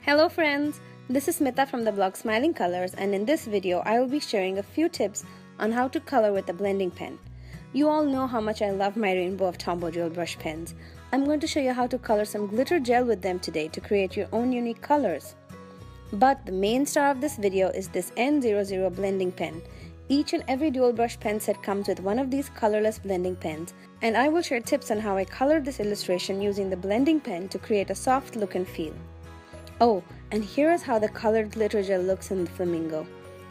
Hello friends, this is Smita from the blog Smiling Colors, and in this video I will be sharing a few tips on how to color with a blending pen. You all know how much I love my rainbow of Tombow Dual brush pens. I'm going to show you how to color some glitter gel with them today to create your own unique colors. But the main star of this video is this N00 blending pen. Each and every dual brush pen set comes with one of these colorless blending pens, and I will share tips on how I colored this illustration using the blending pen to create a soft look and feel. Oh, and here is how the colored glitter gel looks in the flamingo.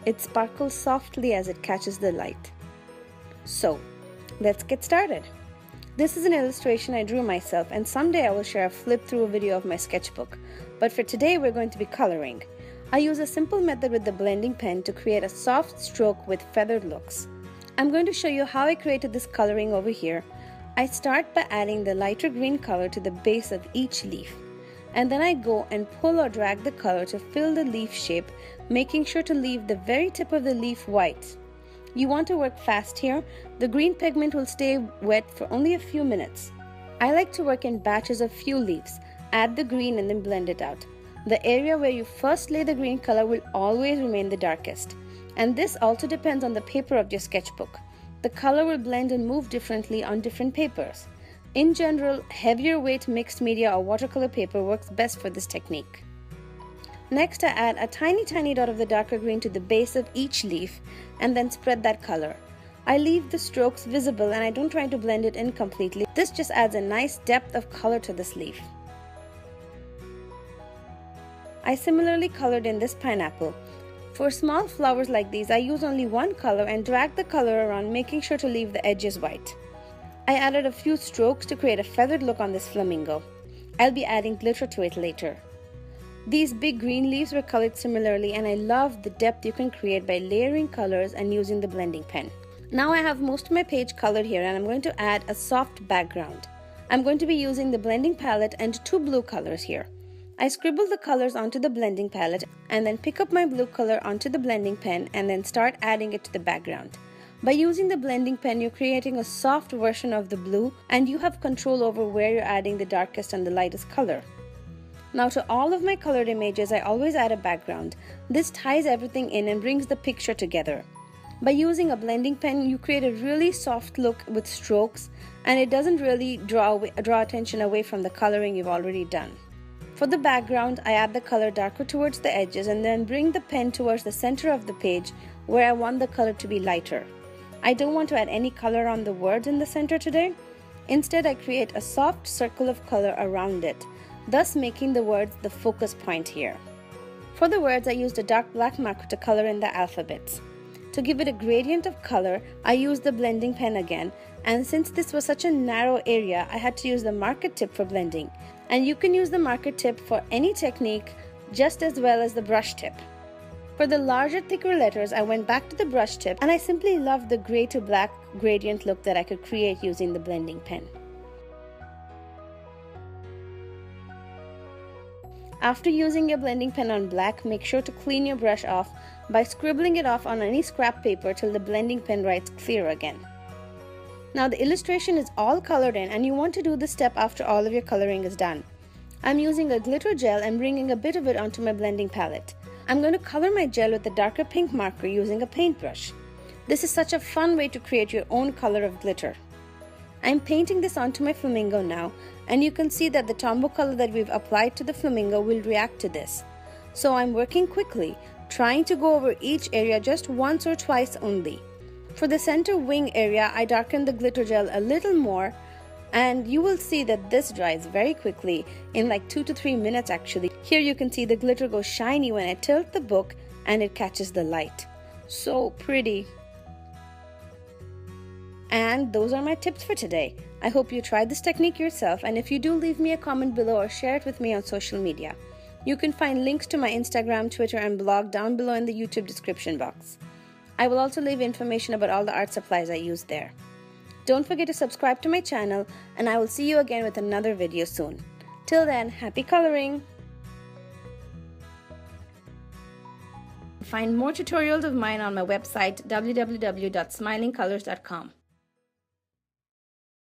It sparkles softly as it catches the light. So, let's get started. This is an illustration I drew myself, and someday I will share a flip-through video of my sketchbook. But for today we're going to be coloring. I use a simple method with the blending pen to create a soft stroke with feathered looks. I'm going to show you how I created this coloring over here. I start by adding the lighter green color to the base of each leaf. And then I go and pull or drag the color to fill the leaf shape, making sure to leave the very tip of the leaf white. You want to work fast here. The green pigment will stay wet for only a few minutes. I like to work in batches of few leaves. Add the green and then blend it out. The area where you first lay the green color will always remain the darkest. And this also depends on the paper of your sketchbook. The color will blend and move differently on different papers. In general, heavier weight mixed media or watercolor paper works best for this technique. Next, I add a tiny dot of the darker green to the base of each leaf and then spread that color. I leave the strokes visible and I don't try to blend it in completely. This just adds a nice depth of color to this leaf. I similarly colored in this pineapple. For small flowers like these, I use only one color and drag the color around, making sure to leave the edges white. I added a few strokes to create a feathered look on this flamingo. I'll be adding glitter to it later. These big green leaves were colored similarly, and I love the depth you can create by layering colors and using the blending pen. Now I have most of my page colored here, and I'm going to add a soft background. I'm going to be using the blending palette and two blue colors here. I scribble the colors onto the blending palette and then pick up my blue color onto the blending pen and then start adding it to the background. By using the blending pen, you're creating a soft version of the blue, and you have control over where you're adding the darkest and the lightest color. Now to all of my colored images, I always add a background. This ties everything in and brings the picture together. By using a blending pen, you create a really soft look with strokes, and it doesn't really draw attention away from the coloring you've already done. For the background, I add the color darker towards the edges and then bring the pen towards the center of the page where I want the color to be lighter. I don't want to add any color on the words in the center today. Instead, I create a soft circle of color around it, thus making the words the focus point here. For the words, I used a dark black marker to color in the alphabets. To give it a gradient of color, I used the blending pen again, and since this was such a narrow area, I had to use the marker tip for blending. And you can use the marker tip for any technique just as well as the brush tip. For the larger, thicker letters, I went back to the brush tip, and I simply loved the gray to black gradient look that I could create using the blending pen. After using your blending pen on black, make sure to clean your brush off by scribbling it off on any scrap paper till the blending pen writes clear again. Now the illustration is all colored in, and you want to do this step after all of your coloring is done. I'm using a glitter gel and bringing a bit of it onto my blending palette. I'm going to color my gel with a darker pink marker using a paintbrush. This is such a fun way to create your own color of glitter. I'm painting this onto my flamingo now, and you can see that the Tombow color that we've applied to the flamingo will react to this. So I'm working quickly, trying to go over each area just once or twice only. For the center wing area, I darken the glitter gel a little more, and you will see that this dries very quickly, in like 2 to 3 minutes actually. Here you can see the glitter goes shiny when I tilt the book and it catches the light. So pretty. And those are my tips for today. I hope you try this technique yourself, and if you do, leave me a comment below or share it with me on social media. You can find links to my Instagram, Twitter, and blog down below in the YouTube description box. I will also leave information about all the art supplies I use there. Don't forget to subscribe to my channel, and I will see you again with another video soon. Till then, happy coloring! Find more tutorials of mine on my website www.smilingcolors.com.